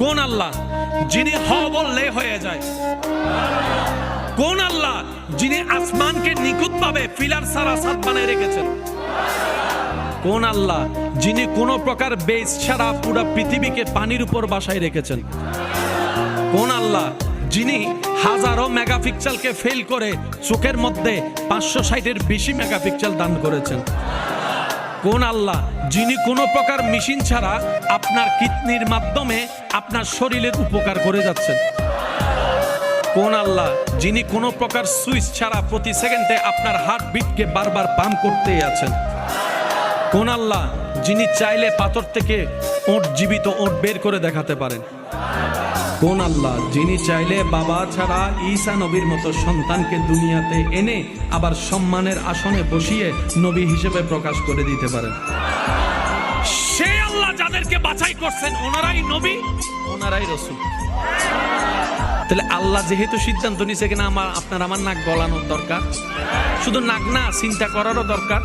কোন আল্লাহ যিনি হ বললে হয়ে যায়? কোন আল্লাহ যিনি আসমানকে নিখুঁতভাবে পিলার ছাড়া ছাদ বানায় রেখেছেন? কোন আল্লাহ যিনি কোনো প্রকার বেস ছাড়া পুরো পৃথিবীকে পানির উপর বাসায় রেখেছেন? কোন আল্লাহ যিনি হাজারো মেগাপিক্সেলকে ফেল করে চোখের মধ্যে 560-এর বেশি মেগাপিক্সেল দান করেছেন? কোন আল্লাহ যিনি কোনো প্রকার মেশিন ছাড়া আপনার কিডনির মাধ্যমে আপনার শরীরের উপকার করে যাচ্ছেন? কোন আল্লাহ যিনি কোনো প্রকার সুইচ ছাড়া প্রতি সেকেন্ডে আপনার হার্টবিটকে বারবার পাম্প করতেই আছেন? কোন আল্লাহ যিনি চাইলে পাথর থেকে ওঁট জীবিত ওঁট বের করে দেখাতে পারেন? কোন আল্লাহ যিনি চাইলে বাবা ছাড়া ঈসা নবীর মতো সন্তানকে দুনিয়াতে এনে আবার সম্মানের আসনে বসিয়ে নবী হিসেবে প্রকাশ করে দিতে পারেন? সে আল্লাহ যাদেরকে বাছাই করছেন ওনারাই নবী, ওনারাই রাসূল। তাহলে আল্লাহ যেহেতু সিদ্ধান্ত নিছে কিনা আমার নাক গলানোর দরকার, শুধু নাক না চিন্তা করারও দরকার।